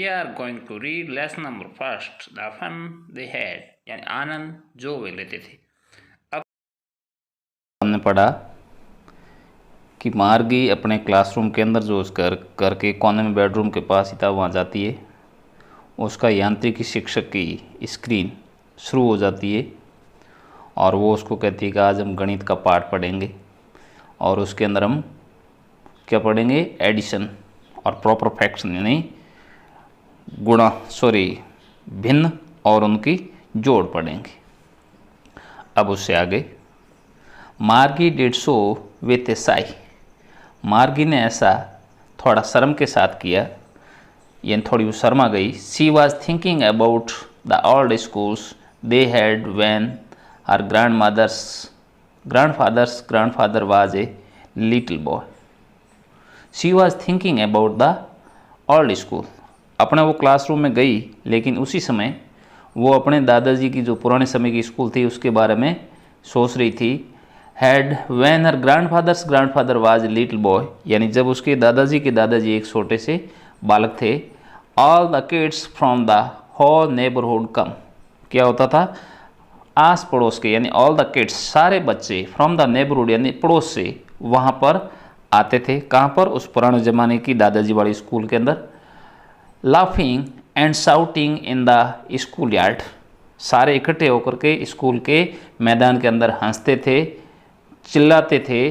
are going to read lesson number first, the fun they had, यानी आनंद जो वे लेते थे। अब हमने पढ़ा कि मार्गी अपने क्लासरूम के अंदर जो उसका घर के कोने में बेडरूम के पास ही था वहाँ जाती है। उसका यांत्रिकी शिक्षक की स्क्रीन शुरू हो जाती है और वो उसको कहती है कि आज हम गणित का पाठ पढ़ेंगे और उसके अंदर हम क्या पढ़ेंगे, एडिशन और प्रॉपर फ्रैक्शन यानी भिन्न और उनकी जोड़ पढ़ेंगे। अब उससे आगे मार्गी डिड सो विथ ए साई, मार्गी ने ऐसा थोड़ा शर्म के साथ किया, यानी थोड़ी वो शर्मा गई। She was thinking about the old schools they had when her grandfather was a little boy. She was thinking about the old school, अपने वो क्लासरूम में गई लेकिन उसी समय वो अपने दादाजी की जो पुराने समय की स्कूल थी उसके बारे में सोच रही थी। Had when her grandfather was little boy, यानी जब उसके दादाजी एक छोटे से बालक थे। All the kids from the whole neighbourhood come, क्या होता था, आस पड़ोस के यानी ऑल द किड्स सारे बच्चे फ्रॉम द नेबरहुड यानी पड़ोस से वहाँ पर आते थे। कहाँ पर, उस पुराने ज़माने की दादाजी वाली स्कूल के अंदर। Laughing and shouting in the school yard, सारे इकट्ठे होकर के स्कूल के मैदान के अंदर हंसते थे, चिल्लाते थे।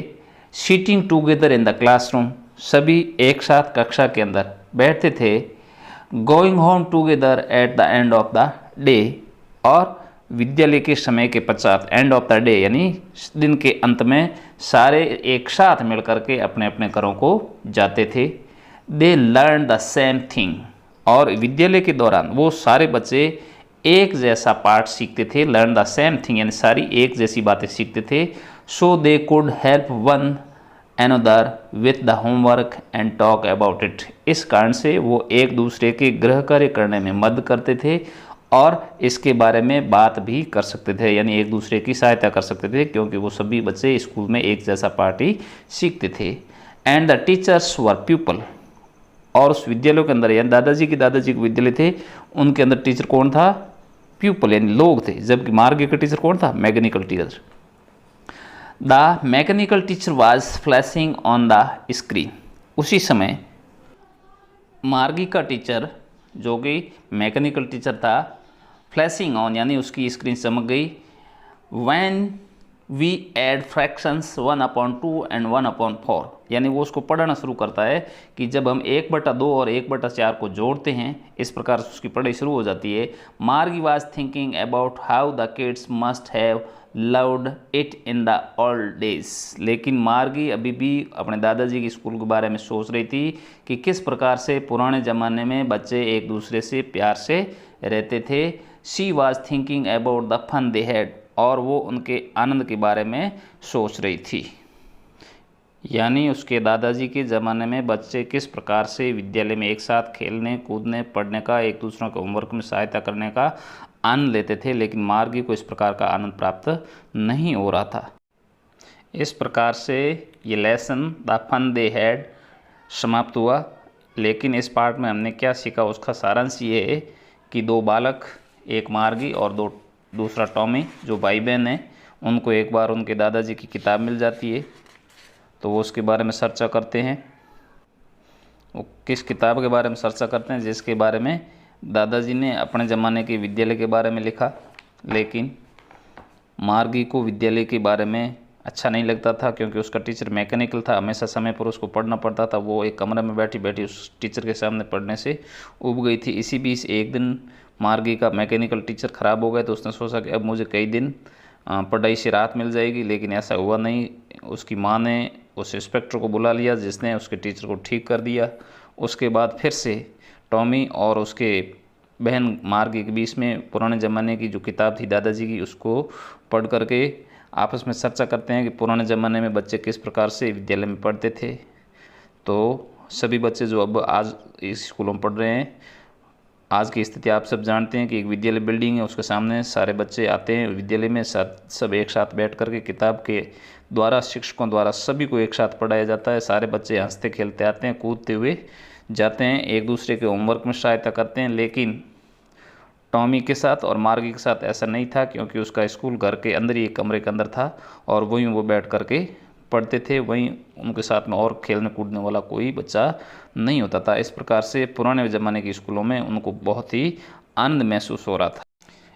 Sitting together in the classroom, सभी एक साथ कक्षा के अंदर बैठते थे। Going home together at the end of the day, और विद्यालय के समय के पश्चात एंड ऑफ द डे यानी दिन के अंत में सारे एक साथ मिलकर के अपने अपने घरों को जाते थे। They learn the same thing, और विद्यालय के दौरान वो सारे बच्चे एक जैसा पाठ सीखते थे। लर्न द सेम थिंग यानी सारी एक जैसी बातें सीखते थे। So they could help one another with the homework and talk about it, इस कारण से वो एक दूसरे के गृह कार्य करने में मदद करते थे और इसके बारे में बात भी कर सकते थे, यानी एक दूसरे की सहायता कर सकते थे, क्योंकि वो सभी बच्चे स्कूल में एक जैसा पाठ ही सीखते थे। And the teachers were people, और उस विद्यालय के अंदर यानी दादाजी के विद्यालय थे उनके अंदर टीचर कौन था, प्यूपल यानी लोग थे, जबकि मार्गी का टीचर कौन था, mechanical teacher. The mechanical teacher was flashing on the screen, उसी समय मार्गी का टीचर जो कि मैकेनिकल टीचर था, फ्लैशिंग ऑन यानी उसकी स्क्रीन चमक गई। When we add fractions 1/2 and 1/4, यानी वो उसको पढ़ना शुरू करता है कि जब हम 1/2 और 1/4 को जोड़ते हैं, इस प्रकार से उसकी पढ़ाई शुरू हो जाती है। मार्गी was thinking about how the kids must have loved it in the old days, लेकिन मार्गी अभी भी अपने दादाजी की स्कूल के बारे में सोच रही थी कि किस प्रकार से पुराने ज़माने में बच्चे एक दूसरे से प्यार से रहते थे। She was thinking about the fun they had, और वो उनके आनंद के बारे में सोच रही थी, यानी उसके दादाजी के ज़माने में बच्चे किस प्रकार से विद्यालय में एक साथ खेलने कूदने पढ़ने का, एक दूसरों के होमवर्क में सहायता करने का आनंद लेते थे, लेकिन मार्गी को इस प्रकार का आनंद प्राप्त नहीं हो रहा था। इस प्रकार से ये lesson the fun they had समाप्त हुआ। लेकिन इस पार्ट में हमने क्या सीखा, उसका सारांश ये है कि दो बालक, एक मार्गी और दूसरा टॉमी, जो भाई बहन हैं, उनको एक बार उनके दादाजी की किताब मिल जाती है, तो वो उसके बारे में चर्चा करते हैं। वो किस किताब के बारे में चर्चा करते हैं, जिसके बारे में दादाजी ने अपने ज़माने के विद्यालय के बारे में लिखा, लेकिन मार्गी को विद्यालय के बारे में अच्छा नहीं लगता था, क्योंकि उसका टीचर मैकेनिकल था, हमेशा समय पर उसको पढ़ना पड़ता था। वो एक कमरे में बैठी बैठी उस टीचर के सामने पढ़ने से उब गई थी। इसी बीच एक दिन मार्गी का मैकेनिकल टीचर ख़राब हो गया, तो उसने सोचा कि अब मुझे कई दिन पढ़ाई से राहत मिल जाएगी, लेकिन ऐसा हुआ नहीं। उसकी माँ ने उस इंस्पेक्टर को बुला लिया, जिसने उसके टीचर को ठीक कर दिया। उसके बाद फिर से टॉमी और उसके बहन मार्गी के बीच में पुराने ज़माने की जो किताब थी दादाजी की, उसको पढ़ करके आपस में चर्चा करते हैं कि पुराने ज़माने में बच्चे किस प्रकार से विद्यालय में पढ़ते थे। तो सभी बच्चे जो अब आज इस स्कूलों में पढ़ रहे हैं, आज की स्थिति आप सब जानते हैं कि एक विद्यालय बिल्डिंग है, उसके सामने सारे बच्चे आते हैं विद्यालय में, सब एक साथ बैठ कर के किताब के द्वारा, शिक्षकों द्वारा सभी को एक साथ पढ़ाया जाता है। सारे बच्चे हंसते खेलते आते हैं, कूदते हुए जाते हैं, एक दूसरे के होमवर्क में सहायता करते हैं, लेकिन टॉमी के साथ और मार्गी के साथ ऐसा नहीं था, क्योंकि उसका स्कूल घर के अंदर ही एक कमरे के अंदर था और वहीं वो बैठ करके पढ़ते थे, वहीं उनके साथ में और खेलने कूदने वाला कोई बच्चा नहीं होता था। इस प्रकार से पुराने ज़माने के स्कूलों में उनको बहुत ही आनंद महसूस हो रहा था।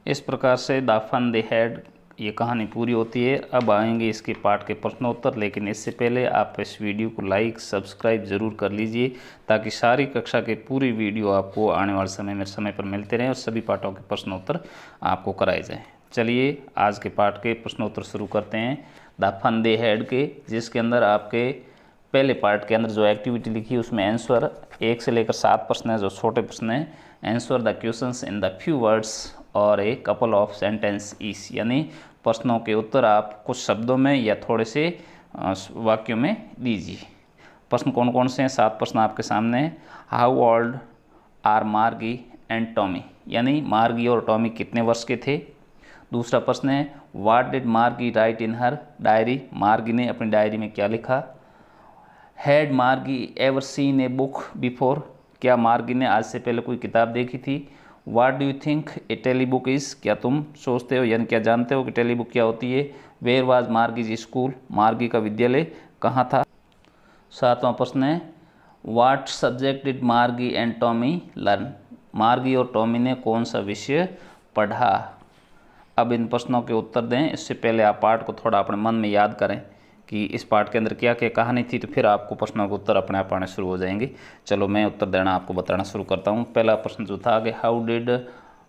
इस प्रकार से द फन दे हैड ये कहानी पूरी होती है। अब आएंगे इसके पाठ के प्रश्नोत्तर, लेकिन इससे पहले आप इस वीडियो को लाइक सब्सक्राइब ज़रूर कर लीजिए, ताकि सारी कक्षा के पूरी वीडियो आपको आने वाले समय पर मिलते रहें और सभी पाठों के प्रश्नोत्तर आपको कराए जाएँ। चलिए आज के पाठ के प्रश्नोत्तर शुरू करते हैं द फन दे हैड के, जिसके अंदर आपके पहले पार्ट के अंदर जो एक्टिविटी लिखी है उसमें आंसर 1 से लेकर 7 प्रश्न है, जो छोटे प्रश्न हैं। Answer the questions in the few words और a couple of sentence each, यानी प्रश्नों के उत्तर आप कुछ शब्दों में या थोड़े से वाक्यों में दीजिए। प्रश्न कौन कौन से हैं? 7 प्रश्न आपके सामने हैं। हाउ ओल्ड आर मार्गी एंड टॉमी, यानी मार्गी और टॉमी कितने वर्ष के थे। दूसरा प्रश्न है व्हाट डिड मार्गी राइट इन हर डायरी, मार्गी ने अपनी डायरी में क्या लिखा। हैड मार्गी ever seen a book before, क्या मार्गी ने आज से पहले कोई किताब देखी थी। What do you think a telebook is, क्या तुम सोचते हो यानी क्या जानते हो कि टेली बुक क्या होती है। वेयर वाज मार्गीज स्कूल, मार्गी का विद्यालय कहाँ था। 7वां प्रश्न है व्हाट सब्जेक्ट डिड मार्गी एंड टॉमी लर्न, मार्गी और टॉमी ने कौन सा विषय पढ़ा। अब इन प्रश्नों के उत्तर दें, इससे पहले आप पाठ को थोड़ा अपने मन में याद करें कि इस पाठ के अंदर क्या क्या कहानी थी, तो फिर आपको प्रश्नों के उत्तर अपने आप आने शुरू हो जाएंगे। चलो मैं उत्तर देना आपको बताना शुरू करता हूँ। पहला प्रश्न जो था कि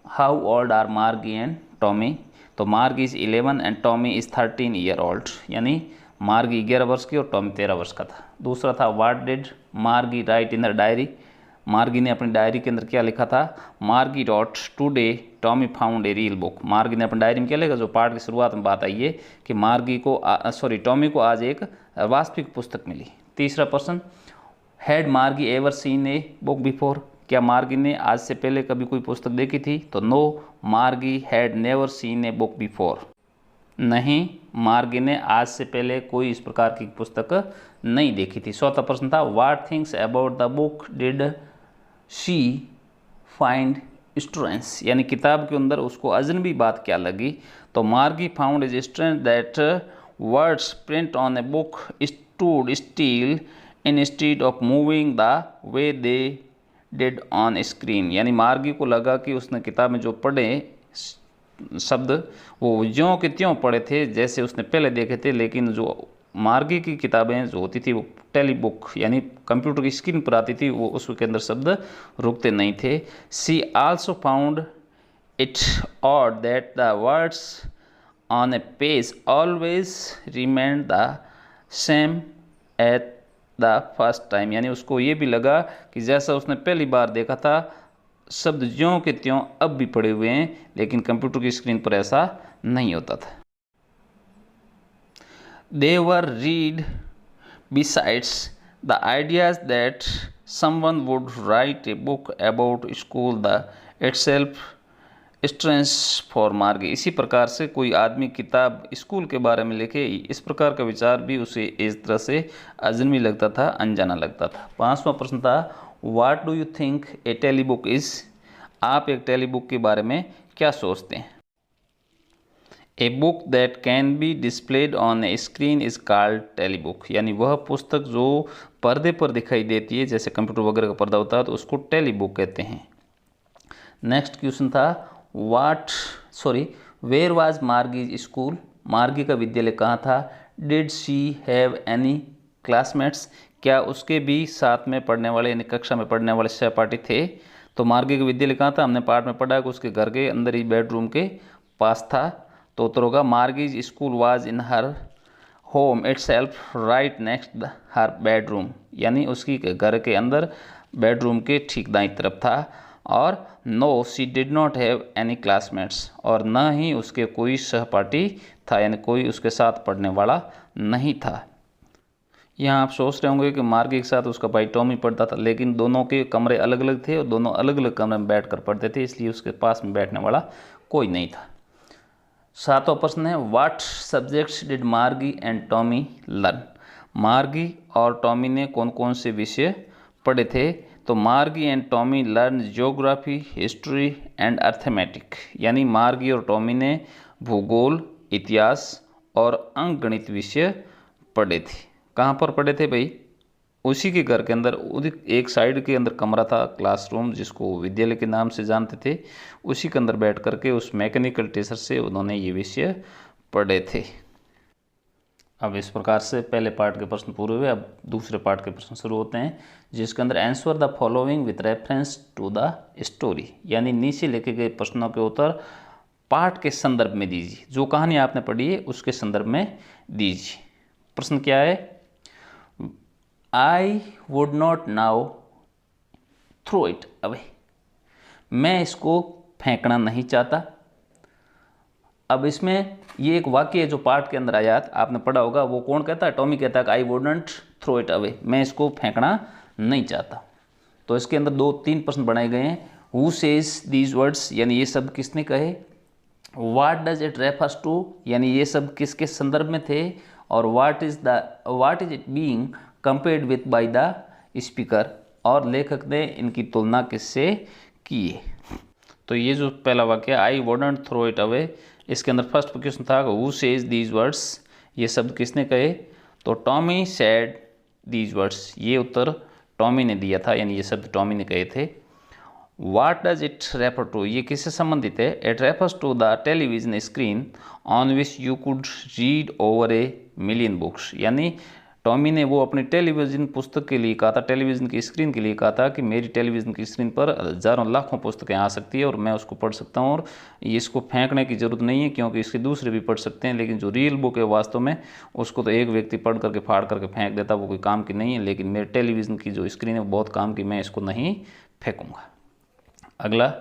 हाउ ओल्ड आर मार्गी एंड टॉमी, तो मार्गी is 11 and Tommy is 13 year old, यानी मार्गी 11 वर्ष की और टॉमी 13 वर्ष का था। दूसरा था व्हाट डिड मार्गी राइट इन द डायरी, मार्गी ने अपनी डायरी के अंदर क्या लिखा था। Margie wrote today Tommy found a real book, Margie ने अपनी डायरी में क्या लिखा, जो पाठ की शुरुआत में बात आई है कि मार्गी को टॉमी को आज एक वास्तविक पुस्तक मिली। तीसरा प्रश्न हैड मार्गी ever seen a book before, क्या मार्गी ने आज से पहले कभी कोई पुस्तक देखी थी, तो नो मार्गी had never seen a book before, नहीं मार्गी ने आज से पहले कोई इस प्रकार की पुस्तक नहीं देखी थी। चौथा प्रश्न था what things about the book did she find strains, यानी किताब के अंदर उसको अजनबी बात क्या लगी, तो मार्गी found is strains that words print on a book stood still instead of moving the way they did on screen, यानी मार्गी को लगा कि उसने किताब में जो पढ़े शब्द वो ज्यों के त्यों पढ़े थे जैसे उसने पहले देखे थे, लेकिन जो मार्गी की किताबें जो होती थी वो टेली बुक यानी कंप्यूटर की स्क्रीन पर आती थी, वो उसके अंदर शब्द रुकते नहीं थे। She also found it odd that the words on a page always remained the same at the first time, यानी उसको ये भी लगा कि जैसा उसने पहली बार देखा था शब्द ज्यों के त्यों अब भी पड़े हुए हैं, लेकिन कंप्यूटर की स्क्रीन पर ऐसा नहीं होता था। They were read besides the ideas that someone would write a book about school the itself strange for Margie, इसी प्रकार से कोई आदमी किताब स्कूल के बारे में लिखे, इस प्रकार का विचार भी उसे इस तरह से अजनबी लगता था, अनजाना लगता था। 5वां प्रश्न था what do you think a telebook is, आप एक टेली बुक के बारे में क्या सोचते हैं। A book that can be displayed on a screen is called telebook, यानी वह पुस्तक जो पर्दे पर दिखाई देती है जैसे कंप्यूटर वगैरह का पर्दा होता है तो उसको टेली बुक कहते हैं। नेक्स्ट क्वेश्चन था वेयर वाज मार्गी स्कूल, मार्गी का विद्यालय कहाँ था। Did she have any classmates, क्या उसके भी साथ में पढ़ने वाले यानी कक्षा में पढ़ने वाले सहपाठी थे। तो मार्गी का विद्यालय कहाँ था, हमने पाठ में पढ़ा कि उसके घर के अंदर ही बेडरूम के पास था, तो उत्तर होगा Margie's school was in her home itself right next her bedroom, यानी उसकी घर के अंदर बेडरूम के ठीक दाईं तरफ था। और no she did not have any classmates, और न ही उसके कोई सहपाठी था यानी कोई उसके साथ पढ़ने वाला नहीं था। यहाँ आप सोच रहे होंगे कि मार्गी के साथ उसका भाई टॉमी पढ़ता था, लेकिन दोनों के कमरे अलग अलग थे और दोनों अलग अलग कमरे में बैठ कर पढ़ते थे, इसलिए उसके पास में बैठने वाला कोई नहीं था। 7वां प्रश्न है व्हाट सब्जेक्ट्स डिड मार्गी एंड टॉमी लर्न, मार्गी और टॉमी ने कौन कौन से विषय पढ़े थे। तो मार्गी and Tommy learn geography, history and arithmetic, यानी मार्गी और टॉमी ने भूगोल, इतिहास और अंकगणित विषय पढ़े थे। कहाँ पर पढ़े थे भाई? उसी के घर के अंदर एक साइड के अंदर कमरा था, क्लासरूम, जिसको विद्यालय के नाम से जानते थे। उसी के अंदर बैठ करके उस मैकेनिकल टीचर से उन्होंने ये विषय पढ़े थे। अब इस प्रकार से पहले पार्ट के प्रश्न पूरे हुए। अब दूसरे पार्ट के प्रश्न शुरू होते हैं, जिसके अंदर answer the following with reference to the story, यानी नीचे लिखे गए प्रश्नों के उत्तर पाठ के संदर्भ में दीजिए। जो कहानी आपने पढ़ी है उसके संदर्भ में दीजिए। प्रश्न क्या है? I would not now throw it away, मैं इसको फेंकना नहीं चाहता। अब इसमें ये एक वाक्य है जो पाठ के अंदर आया, आपने पढ़ा होगा। वो कौन कहता है? टॉमी कहता है कि I wouldn't throw it away, मैं इसको फेंकना नहीं चाहता। तो इसके अंदर 2-3 प्रश्न बनाए गए हैं। हु सेज दीज वर्ड्स, यानी ये सब किसने कहे। What does it refers to, यानी ये सब किसके संदर्भ में थे। और what is it being compared with by the speaker, और लेखक ने इनकी तुलना किससे की है। तो ये जो पहला वाक्य I wouldn't throw it away, इसके अंदर फर्स्ट क्वेश्चन था हु सेज दीज वर्ड्स, ये शब्द किसने कहे। तो टॉमी सेड दीज वर्ड्स, ये उत्तर टॉमी ने दिया था, यानी ये शब्द टॉमी ने कहे थे। What does it refer to, ये किससे संबंधित है। It refers to the television screen on which you could read over a million books, यानी टॉमी ने वो अपनी टेलीविज़न पुस्तक के लिए कहा था, टेलीविज़न की स्क्रीन के लिए कहा था कि मेरी टेलीविज़न की स्क्रीन पर हज़ारों लाखों पुस्तकें आ सकती है और मैं उसको पढ़ सकता हूँ, और इसको फेंकने की ज़रूरत नहीं है क्योंकि इसके दूसरे भी पढ़ सकते हैं। लेकिन जो रियल बुक है वास्तव में उसको तो एक व्यक्ति पढ़ करके फाड़ करके फेंक देता, वो कोई काम की नहीं है। लेकिन मेरे टेलीविज़न की जो स्क्रीन है वो बहुत काम की, मैं इसको नहीं फेंकूँगा। अगला,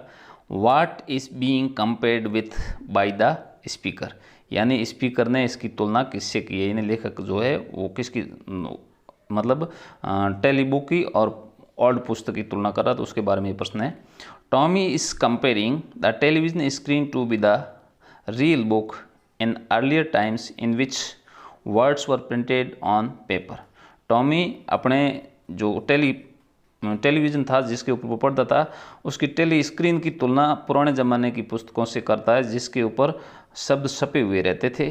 what is being compared with by the speaker, यानी स्पीकर ने इसकी तुलना किससे की है, यानी लेखक जो है वो किसकी, मतलब टेलीबुक की और ओल्ड पुस्तक की तुलना कर रहा, तो उसके बारे में ये प्रश्न है। Tommy is comparing the television screen to be the real book in earlier times in which words were printed on paper. Tommy अपने जो टेलीविज़न था जिसके ऊपर वो पढ़ता था, उसकी टेली स्क्रीन की तुलना पुराने ज़माने की पुस्तकों से करता है जिसके ऊपर शब्द छपे हुए रहते थे।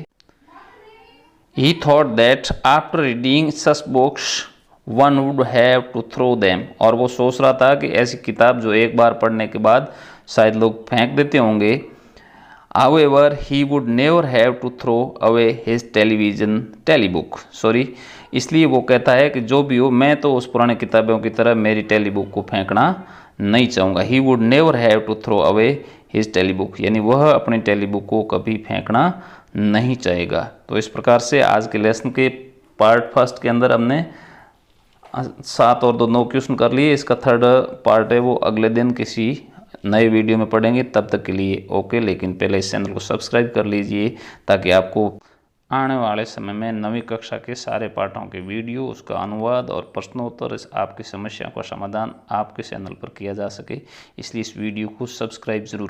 He thought that after reading such books one would have to throw them, और वो सोच रहा था कि ऐसी किताब जो एक बार पढ़ने के बाद शायद लोग फेंक देते होंगे। However, he would never have to throw away his telebook. इसलिए वो कहता है कि जो भी हो, मैं तो उस पुराने किताबों की तरह मेरी टेलीबुक को फेंकना नहीं चाहूँगा। He would never have to throw away his telebook, यानी वह अपनी टेलीबुक को कभी फेंकना नहीं चाहेगा। तो इस प्रकार से आज के लेसन के पार्ट फर्स्ट के अंदर हमने 7 और 2 9 क्वेश्चन कर लिए। इसका थर्ड पार्ट है वो अगले दिन किसी नए वीडियो में पढ़ेंगे। तब तक के लिए ओके, लेकिन पहले इस चैनल को सब्सक्राइब कर लीजिए ताकि आपको आने वाले समय में 9वीं कक्षा के सारे पाठों के वीडियो, उसका अनुवाद और प्रश्नोत्तर, आपकी समस्याओं का समाधान आपके चैनल पर किया जा सके। इसलिए इस वीडियो को सब्सक्राइब जरूर